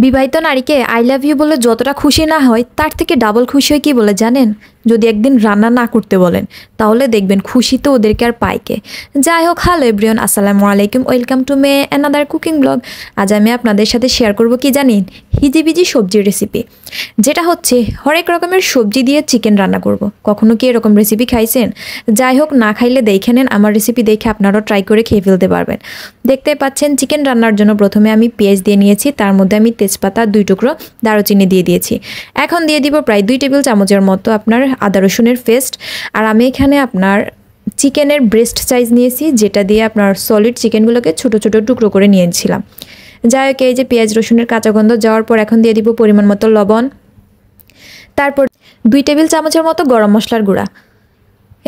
বিবাহিত নারীকে I love you বলে যতটা খুশি না হয় তার থেকে ডাবল খুশি হয় কি বলে জানেন? যদি একদিন রান্না না করতে বলেন, তাহলে দেখবেন খুশিতে ওদেরকে আর পাইকে। যাই হোক, হ্যালো এভরিওয়ান, আসসালামু আলাইকুম, welcome to May another cooking blog. আজ আমি আপনাদের সাথে শেয়ার করব কি জানেন, হিজিবিজি সবজির রেসিপি, যেটা হচ্ছে হরেক রকমের সবজি দিয়ে চিকেন রান্না করব। কখনো কি এরকম রেসিপি খাইছেন? যাই হোক, না খাইলে দেখে নেন, আমার রেসিপি দেখে আপনারাও ট্রাই করে খেয়ে ফেলতে পারবেন। দেখতে পাচ্ছেন চিকেন রান্নার জন্য প্রথমে আমি পেঁয়াজ দিয়ে নিয়েছি, তার মধ্যে আমি তেজপাতা 2 টুকরো, দারুচিনি দিয়ে দিয়েছি। এখন দিয়ে দিব প্রায় 2 টেবিল চামচের মতো আপনার আদা রসুনের পেস্ট। আর আমি এখানে আপনার চিকেনের ব্রেস্ট সাইজ নিয়েছি, যেটা দিয়ে আপনার সলিড চিকেনগুলোকে ছোট ছোট টুকরো করে নিয়েছিলাম। যাই হোক, এই যে পেঁয়াজ রসুনের কাঁচা গন্ধ যাওয়ার পর এখন দিয়ে দিব পরিমাণ মতো লবণ, তারপর 2 টেবিল চামচের মতো গরম মশলার গুঁড়া।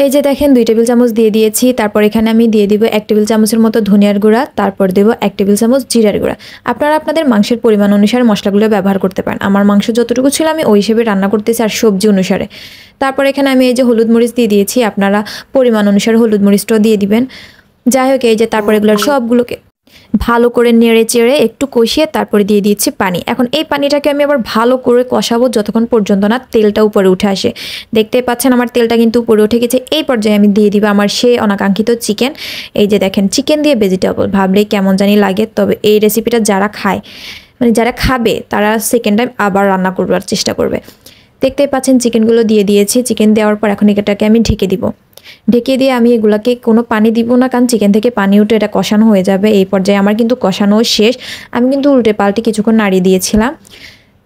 এই যে দেখেন 2 টেবিল চামচ দিয়ে দিয়েছি। তারপর এখানে আমি দিয়ে দিব 1 টেবিল চামচের মতো ধনিয়ার গুঁড়া, তারপর দেব 1 টেবিল চামচ জিরার গুঁড়া। আপনারা আপনাদের মাংসের পরিমাণ অনুসারে মশলাগুলো ব্যবহার করতে পারেন। আমার মাংস যতটুকু ছিল আমি ওই হিসেবে রান্না করতেছি, আর সবজি অনুসারে। তারপর এখানে আমি এই যে হলুদ মরিচ দিয়ে দিয়েছি, আপনারা পরিমাণ অনুসারে হলুদ মরিচটাও দিয়ে দিবেন। যাই হোক, এই যে তারপর এগুলোর সবগুলোকে ভালো করে নেড়ে চেড়ে একটু কষিয়ে তারপরে দিয়ে দিচ্ছি পানি। এখন এই পানিটাকে আমি আবার ভালো করে কষাবো যতক্ষণ পর্যন্ত না তেলটা উপরে উঠে আসে। দেখতে পাচ্ছেন আমার তেলটা কিন্তু উপরে উঠে গেছে। এই পর্যায়ে আমি দিয়ে দিব আমার সেই অনাকাঙ্ক্ষিত চিকেন। এই যে দেখেন, চিকেন দিয়ে ভেজিটেবল ভাবলেই কেমন জানি লাগে, তবে এই রেসিপিটা যারা খায়, মানে যারা খাবে, তারা সেকেন্ড টাইম আবার রান্না করবার চেষ্টা করবে। দেখতেই পাচ্ছেন চিকেনগুলো দিয়ে দিয়েছি। চিকেন দেওয়ার পর এখন এটাকে আমি ঢেকে দিব। ঢেকে দিয়ে আমি এগুলাকে কোনো পানি দিব না, কারণ চিকেন থেকে পানি উঠে এটা কষানো হয়ে যাবে। এই পর্যায়ে আমার কিন্তু কষানো শেষ। আমি কিন্তু উল্টে পাল্টে কিছুক্ষণ নাড়িয়ে দিয়েছিলাম।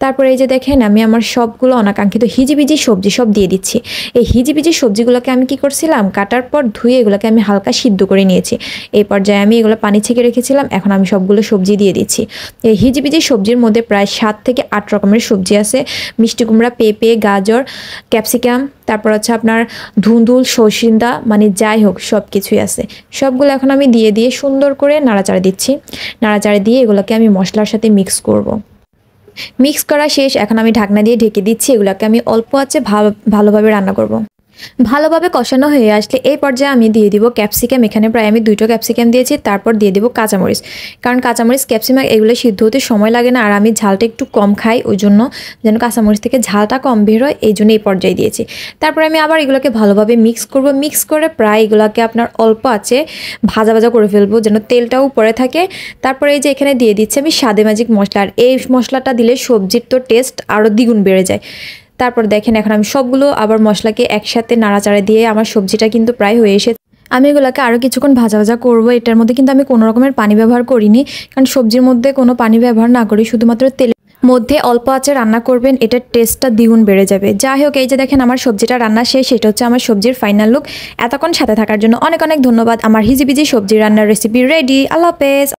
তারপরে এই যে দেখেন, আমি আমার সবগুলো অনাকাঙ্ক্ষিত হিজিবিজি সবজি সব দিয়ে দিচ্ছি। এই হিজিবিজি সবজিগুলোকে আমি কি করছিলাম, কাটার পর ধুয়ে এগুলোকে আমি হালকা সিদ্ধ করে নিয়েছি। এই পর্যায়ে আমি এগুলো পানি ছেঁকে রেখেছিলাম। এখন আমি সবগুলো সবজি দিয়ে দিচ্ছি। এই হিজিবিজি সবজির মধ্যে প্রায় 7 থেকে 8 রকমের সবজি আছে। মিষ্টি কুমড়া, পেঁপে, গাজর, ক্যাপসিকাম, তারপর হচ্ছে আপনার ধুন্দুল, সরষিন্দা, মানে যাই হোক সব কিছুই আছে। সবগুলো এখন আমি দিয়ে সুন্দর করে নাড়াচাড়া দিচ্ছি। নাড়াচাড়া দিয়ে এগুলোকে আমি মশলার সাথে মিক্স করব। মিক্স করা শেষ। এখন আমি ঢাকনা দিয়ে ঢেকে দিচ্ছি। এগুলোকে আমি অল্প আঁচে ভালোভাবে রান্না করব। ভালোভাবে কষানো হয়ে আসলে এই পর্যায়ে আমি দিয়ে দিব ক্যাপসিকাম। এখানে প্রায় আমি 2টো ক্যাপসিকাম দিয়েছি। তারপর দিয়ে দিব কাঁচামরিচ, কারণ কাঁচামরিচ ক্যাপসিকাম এগুলো সিদ্ধ হতে সময় লাগে না, আর আমি ঝালটা একটু কম খাই, ওই জন্য যেন কাঁচামরিচ থেকে ঝালটা কম বের হয়, এই জন্য এই পর্যায়ে দিয়েছি। তারপর আমি আবার এগুলোকে ভালোভাবে মিক্স করব। মিক্স করে প্রায় এগুলোকে আপনার অল্প আছে ভাজা ভাজা করে ফেলবো, যেন তেলটাও উপরে থাকে। তারপরে এই যে এখানে দিয়ে দিচ্ছি আমি স্বাদে ম্যাজিক মশলা, আর এই মশলাটা দিলে সবজির তো টেস্ট আরও দ্বিগুণ বেড়ে যায়। তারপর দেখেন, এখন আমি সবগুলো আবার মশলাকে একসাথে নাড়াচাড়া দিয়ে আমার সবজিটা কিন্তু প্রায় হয়ে এসেছে। আমি এগুলোকে আরও কিছুক্ষণ ভাজা ভাজা করবো। এটার মধ্যে কিন্তু আমি কোনো রকমের পানি ব্যবহার করিনি, কারণ সবজির মধ্যে কোনো পানি ব্যবহার না করি শুধুমাত্র তেলের মধ্যে অল্প আঁচে রান্না করবেন, এটার টেস্টটা দ্বিগুণ বেড়ে যাবে। যাই হোক, এই যে দেখেন আমার সবজিটা রান্না শেষ। সেটা হচ্ছে আমার সবজির ফাইনাল লুক। এতক্ষণ সাথে থাকার জন্য অনেক অনেক ধন্যবাদ। আমার হিজিবিজি সবজি রান্নার রেসিপি রেডি। আল্লাহ হাফেজ।